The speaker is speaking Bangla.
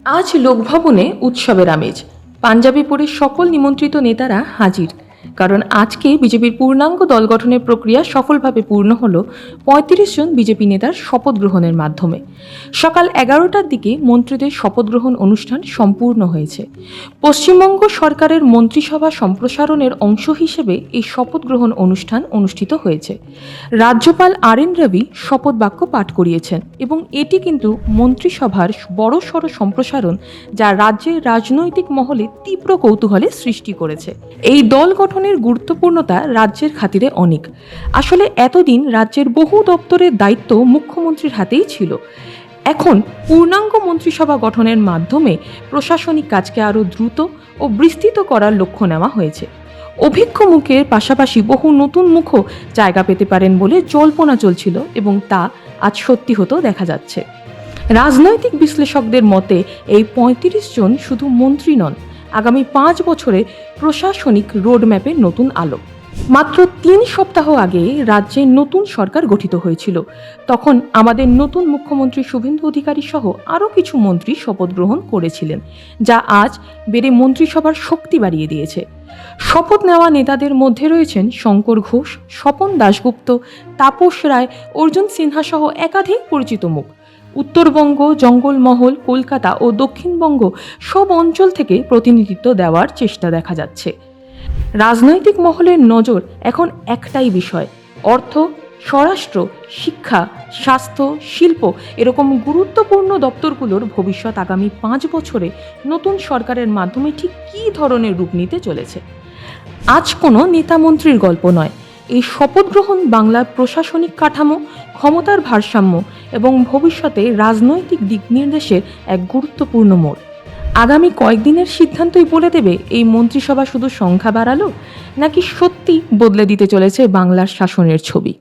আজ লোকভবনে উৎসবের আমেজ। পাঞ্জাবি পরে সকল নিমন্ত্রিত নেতারা হাজির। কারণ আজকে বিজেপির পূর্ণাঙ্গ দল গঠনের প্রক্রিয়া সফলভাবে পূর্ণ হল ৩৫ জন বিজেপি নেতার শপথ গ্রহণের মাধ্যমে। সকাল ১১টার দিকে মন্ত্রীদের শপথ গ্রহণ অনুষ্ঠান সম্পূর্ণ হয়েছে। পশ্চিমবঙ্গ সরকারের মন্ত্রিসভা সম্প্রসারণের অংশ হিসেবে এই শপথ গ্রহণ অনুষ্ঠান অনুষ্ঠিত হয়েছে। রাজ্যপাল আর.এন. রবি শপথ বাক্য পাঠ করিয়েছেন এবং এটি কিন্তু মন্ত্রিসভার বড়সড় সম্প্রসারণ, যা রাজ্যের রাজনৈতিক মহলে তীব্র কৌতূহলের সৃষ্টি করেছে। এই দল গঠনের গুরুত্বপূর্ণতা রাজ্যের খাতিরে অনেক। আসলে এতদিন রাজ্যের বহু দপ্তরের দায়িত্ব মুখ্যমন্ত্রীর হাতেই ছিল। এখন পূর্ণাঙ্গ মন্ত্রিসভা গঠনের মাধ্যমে প্রশাসনিক কাজকে আরও দ্রুত ও বিস্তৃত করার লক্ষ্য নেওয়া হয়েছে। অভিজ্ঞ মুখের পাশাপাশি বহু নতুন মুখও জায়গা পেতে পারেন বলে জল্পনা চলছিল এবং তা আজ সত্যি হতেও দেখা যাচ্ছে। রাজনৈতিক বিশ্লেষকদের মতে এই ৩৫ জন শুধু মন্ত্রী নন, আগামী ৫ বছরে প্রশাসনিক রোডম্যাপের নতুন আলো। মাত্র ৩ সপ্তাহ আগে রাজ্যে নতুন সরকার গঠিত হয়েছিল। তখন আমাদের নতুন মুখ্যমন্ত্রী শুভেন্দু অধিকারী সহ আরও কিছু মন্ত্রী শপথ গ্রহণ করেছিলেন, যা আজ বেড়ে মন্ত্রিসভার শক্তি বাড়িয়ে দিয়েছে। শপথ নেওয়া নেতাদের মধ্যে রয়েছেন শঙ্কর ঘোষ, স্বপন দাশগুপ্ত, তাপস রায়, অর্জুন সিনহা সহ একাধিক পরিচিত মুখ। উত্তরবঙ্গ, জঙ্গলমহল, কলকাতা ও দক্ষিণবঙ্গ সব অঞ্চল থেকে প্রতিনিধিত্ব দেওয়ার চেষ্টা দেখা যাচ্ছে। রাজনৈতিক মহলের নজর এখন একটাই বিষয়: অর্থ, স্বরাষ্ট্র, শিক্ষা, স্বাস্থ্য, শিল্প এরকম গুরুত্বপূর্ণ দপ্তরগুলোর ভবিষ্যৎ আগামী ৫ বছরে নতুন সরকারের মাধ্যমে ঠিক কী ধরনের রূপ নিতে চলেছে। আজ কোনো নেতামন্ত্রীর গল্প নয়, এই শপথ গ্রহণ বাংলার প্রশাসনিক কাঠামো, ক্ষমতার ভারসাম্য এবং ভবিষ্যতে রাজনৈতিক দিক নির্দেশের এক গুরুত্বপূর্ণ মোড়। আগামী কয়েকদিনের সিদ্ধান্তই বলে দেবে এই মন্ত্রিসভা শুধু সংখ্যা বাড়ালো নাকি সত্যি বদলে দিতে চলেছে বাংলার শাসনের ছবি।